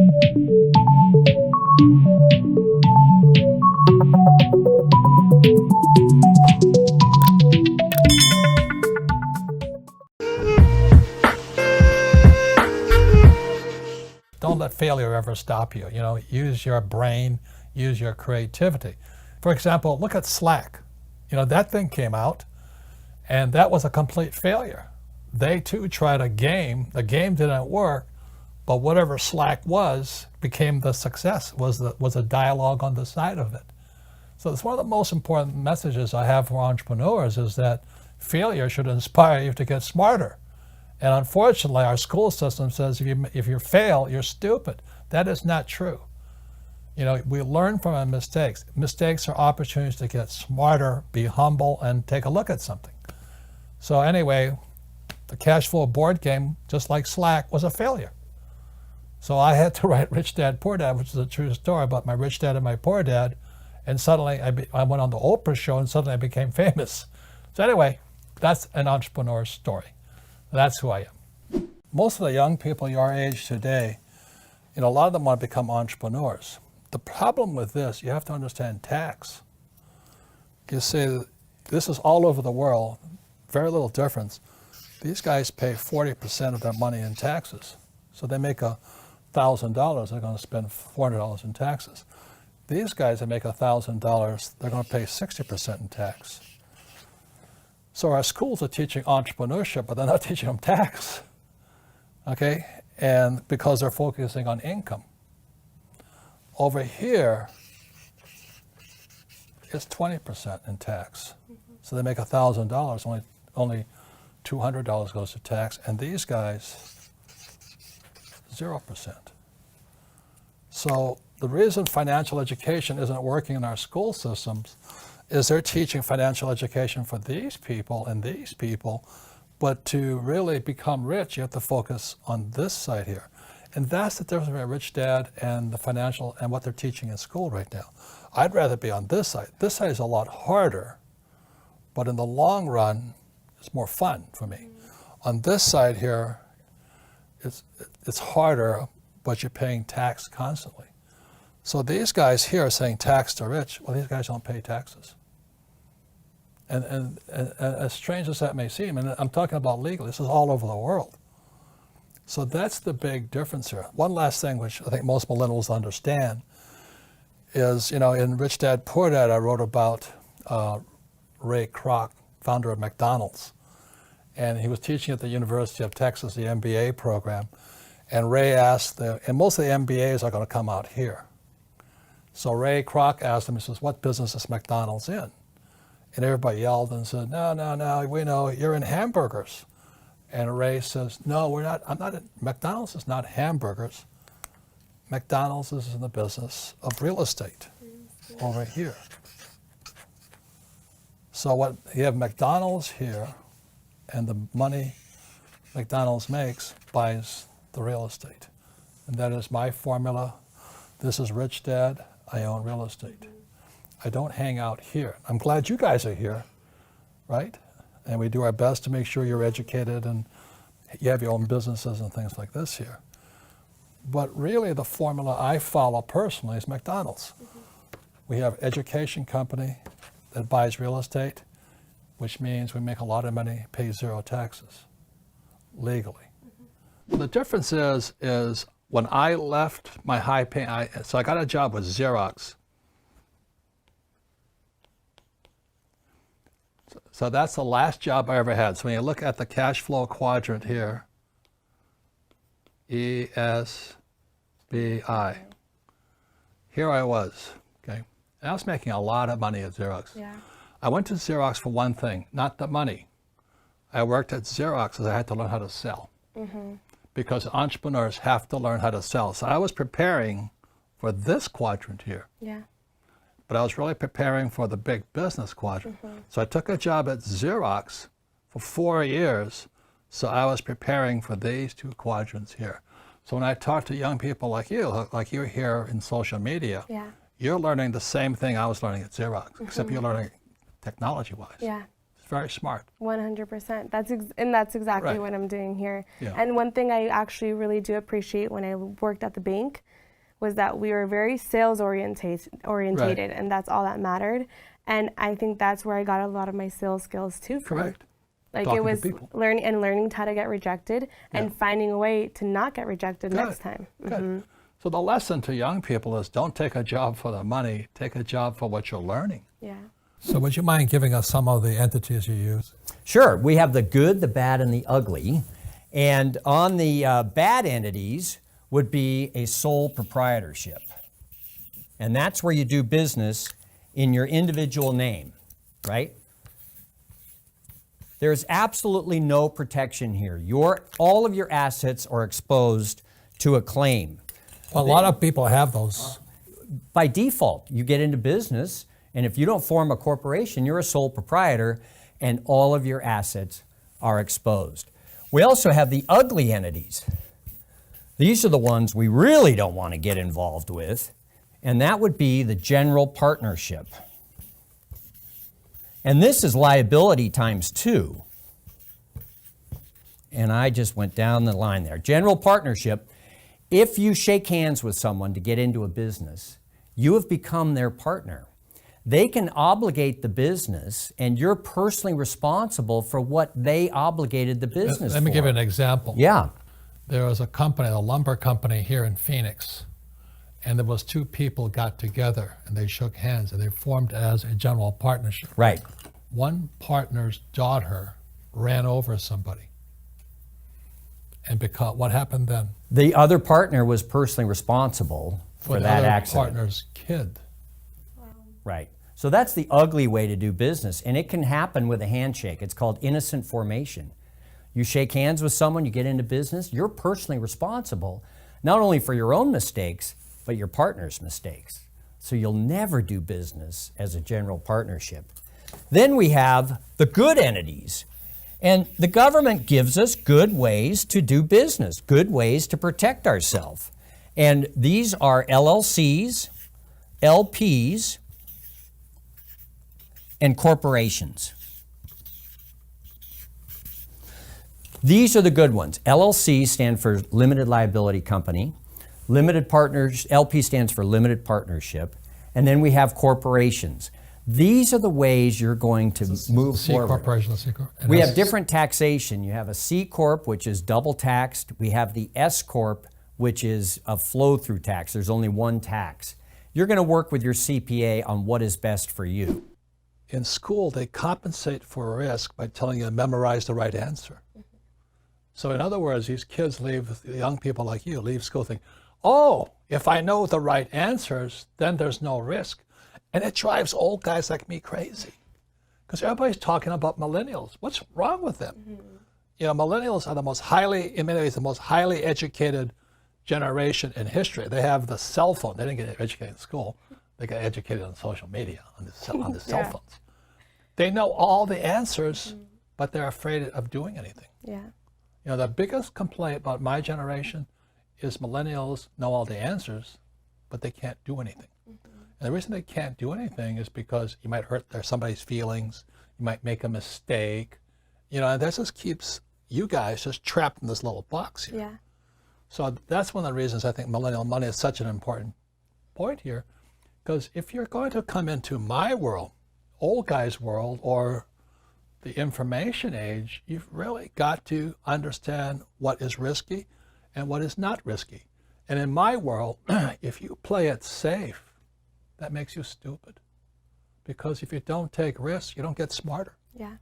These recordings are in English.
Don't let failure ever stop you. You know, use your brain, use your creativity. For example, look at Slack. You know, that thing came out, and that was a complete failure. They too tried a game. The game didn't work, but whatever Slack was became the success, was a dialogue on the side of it. So it's one of the most important messages I have for entrepreneurs is that failure should inspire you to get smarter. And unfortunately, our school system says if you fail, you're stupid. That is not true. You know, we learn from our mistakes. Mistakes are opportunities to get smarter, be humble, and take a look at something. So anyway, the cash flow board game, just like Slack, was a failure. So I had to write Rich Dad, Poor Dad, which is a true story about my rich dad and my poor dad. And suddenly I went on the Oprah show and suddenly I became famous. So anyway, that's an entrepreneur's story. That's who I am. Most of the young people your age today, you know, a lot of them want to become entrepreneurs. The problem with this, you have to understand tax. You see, this is all over the world, very little difference. These guys pay 40% of their money in taxes. So they make $1,000, they're going to spend $400 in taxes. These guys that make $1,000, they're going to pay 60% in tax. So our schools are teaching entrepreneurship, but they're not teaching them tax, okay? And because they're focusing on income. Over here, it's 20% in tax. So they make $1,000, only $200 goes to tax, and these guys, 0%. So the reason financial education isn't working in our school systems is they're teaching financial education for these people and these people, but to really become rich, you have to focus on this side here. And that's the difference between a rich dad and the financial and what they're teaching in school right now. I'd rather be on this side. This side is a lot harder, but in the long run, it's more fun for me. On this side here, it's harder, but you're paying tax constantly. So these guys here are saying tax to rich. Well, these guys don't pay taxes. And as strange as that may seem, and I'm talking about legal, this is all over the world. So that's the big difference here. One last thing, which I think most millennials understand, is, you know, in Rich Dad, Poor Dad, I wrote about Ray Kroc, founder of McDonald's. And he was teaching at the University of Texas, the MBA program. And Ray asked, and most of the MBAs are going to come out here. So Ray Kroc asked him, he says, what business is McDonald's in? And everybody yelled and said, no, we know you're in hamburgers. And Ray says, no, we're not, McDonald's is not hamburgers. McDonald's is in the business of real estate over here. So you have McDonald's here, and the money McDonald's makes buys the real estate. And that is my formula. This is Rich Dad, I own real estate. I don't hang out here. I'm glad you guys are here, right? And we do our best to make sure you're educated and you have your own businesses and things like this here. But really the formula I follow personally is McDonald's. We have education company that buys real estate, which means we make a lot of money, pay 0 taxes, legally. The difference is when I left my high pay, so I got a job with Xerox. So that's the last job I ever had. So when you look at the cash flow quadrant here, ESBI, here I was, okay? And I was making a lot of money at Xerox. Yeah. I went to Xerox for one thing, not the money. I worked at Xerox because I had to learn how to sell. Because entrepreneurs have to learn how to sell. So I was preparing for this quadrant here. Yeah. But I was really preparing for the big business quadrant. So I took a job at Xerox for 4 years. So I was preparing for these 2 quadrants here. So when I talk to young people like you're here in social media, you're learning the same thing I was learning at Xerox, except you're learning technology-wise. Yeah. It's very smart. 100%. That's exactly Right. what I'm doing here. Yeah. And one thing I actually really do appreciate when I worked at the bank was that we were very sales orientated, and that's all that mattered. And I think that's where I got a lot of my sales skills too from. Correct. Like Talking it to was people. learning how to get rejected and finding a way to not get rejected Good. next time. Good. So the lesson to young people is don't take a job for the money, take a job for what you're learning. Yeah. So would you mind giving us some of the entities you use? Sure. We have the good, the bad, and the ugly. And on the bad entities would be a sole proprietorship. And that's where you do business in your individual name, right? There's absolutely no protection here. All of your assets are exposed to a claim. Well, a lot of people have those. By default, you get into business, and if you don't form a corporation, you're a sole proprietor, and all of your assets are exposed. We also have the ugly entities. These are the ones we really don't want to get involved with, and that would be the general partnership. And this is liability times 2. And I just went down the line there. General partnership, if you shake hands with someone to get into a business, you have become their partner. They can obligate the business, and you're personally responsible for what they obligated the business Let me for. give you an example. Yeah. There was a company, a lumber company here in Phoenix, and there was 2 people got together and they shook hands and they formed as a general partnership. Right. One partner's daughter ran over somebody. And because what happened then? The other partner was personally responsible for the that other accident. partner's kid. Right. So that's the ugly way to do business, and it can happen with a handshake. It's called innocent formation. You shake hands with someone, you get into business, you're personally responsible, not only for your own mistakes, but your partner's mistakes. So you'll never do business as a general partnership. Then we have the good entities. And the government gives us good ways to do business, good ways to protect ourselves. And these are LLCs, LPs, and corporations. These are the good ones. LLC stand for limited liability company. Limited partners, LP stands for limited partnership. And then we have corporations. These are the ways you're going to move C forward. corporation, C corp. And We that's- have different taxation. You have a C Corp, which is double taxed. We have the S Corp, which is a flow-through tax. There's only one tax. You're going to work with your CPA on what is best for you. In school, they compensate for risk by telling you to memorize the right answer. So in other words, these kids leave, young people like you, leave school thinking, oh, if I know the right answers, then there's no risk. And it drives old guys like me crazy. Because everybody's talking about millennials. What's wrong with them? You know, millennials are the most highly, in many ways, the most highly educated generation in history. They have the cell phone. They didn't get educated in school. They got educated on social media, on the cell phones. They know all the answers, but they're afraid of doing anything. Yeah. You know, the biggest complaint about my generation is millennials know all the answers, but they can't do anything. And the reason they can't do anything is because you might hurt somebody's feelings, you might make a mistake, you know, and that just keeps you guys just trapped in this little box here. Yeah. So that's one of the reasons I think millennial money is such an important point here, because if you're going to come into my world, old guy's world, or the information age, you've really got to understand what is risky and what is not risky. And in my world, if you play it safe, that makes you stupid. Because if you don't take risks, you don't get smarter. Yeah.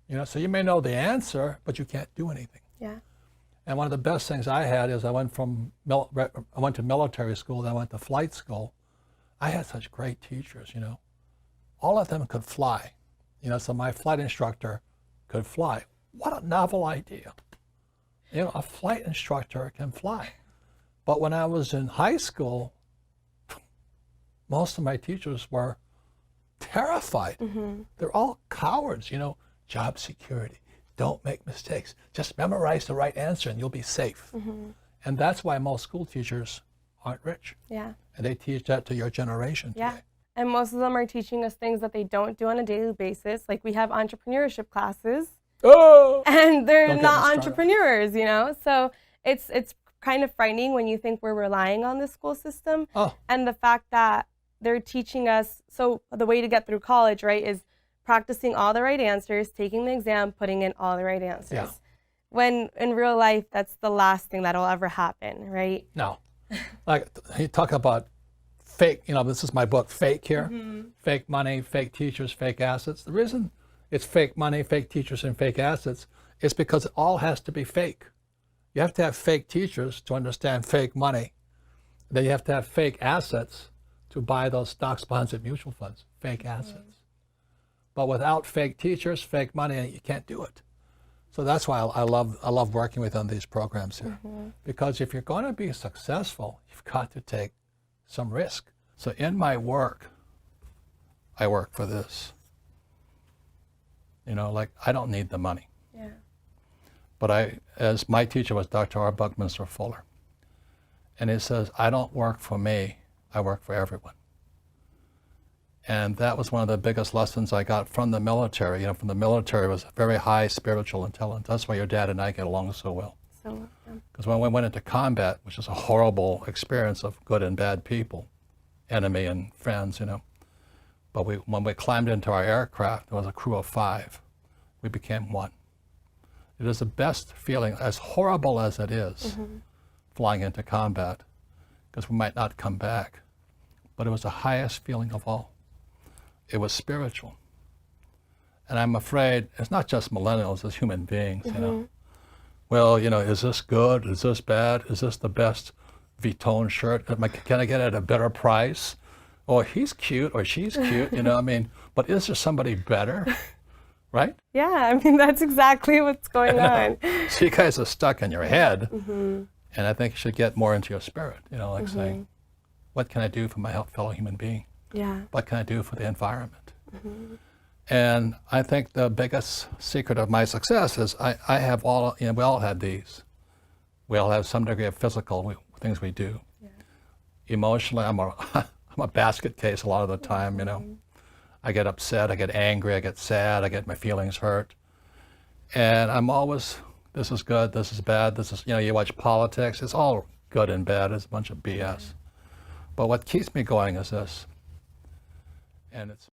You know, so you may know the answer, but you can't do anything. Yeah. And one of the best things I had is I went to military school, then I went to flight school. I had such great teachers, you know. All of them could fly. You know, so my flight instructor could fly. What a novel idea. You know, a flight instructor can fly. But when I was in high school, most of my teachers were terrified. They're all cowards, you know, job security. Don't make mistakes. Just memorize the right answer and you'll be safe. And that's why most school teachers aren't rich. Yeah. And they teach that to your generation Yeah. today. And most of them are teaching us things that they don't do on a daily basis. Like we have entrepreneurship classes, Oh, and they're Don't get not me started. entrepreneurs, you know? So it's kind of frightening when you think we're relying on the school system. Oh. And the fact that they're teaching us, so the way to get through college, right, is practicing all the right answers, taking the exam, putting in all the right answers. Yeah. When in real life, that's the last thing that'll ever happen, right? no. Like you talk about fake, this is my book, Fake here. Fake money, fake teachers, fake assets. The reason it's fake money, fake teachers, and fake assets is because it all has to be fake. You have to have fake teachers to understand fake money. Then you have to have fake assets to buy those stocks, bonds, and mutual funds, fake assets. But without fake teachers, fake money, you can't do it. So that's why I love working with on these programs here. Because if you're going to be successful, you've got to take some risk. So in my work, I work for this. Like I don't need the money. Yeah. But as my teacher was Dr. R. Buckminster Fuller. And he says, I don't work for me, I work for everyone. And that was one of the biggest lessons I got from the military. From the military was very high spiritual intelligence. That's why your dad and I get along so well. So, Because when we went into combat, which is a horrible experience of good and bad people, enemy and friends, but when we climbed into our aircraft, there was a crew of 5. We became one. It is the best feeling, as horrible as it is, flying into combat, because we might not come back. But it was the highest feeling of all. It was spiritual. And I'm afraid it's not just millennials, it's human beings, Well, is this good? Is this bad? Is this the best Vuitton shirt? Can I get it at a better price? Or he's cute or she's cute, but is there somebody better? Right? yeah, I mean, that's exactly what's going on. So you guys are stuck in your head. And I think you should get more into your spirit, saying, what can I do for my fellow human being? Yeah. What can I do for the environment? And I think the biggest secret of my success is I have all, we all have these. We all have some degree of physical things we do. Yeah. Emotionally, I'm a basket case a lot of the time, I get upset, I get angry, I get sad, I get my feelings hurt. And I'm always, this is good, this is bad, this is, you watch politics, it's all good and bad, it's a bunch of BS. But what keeps me going is this. And it's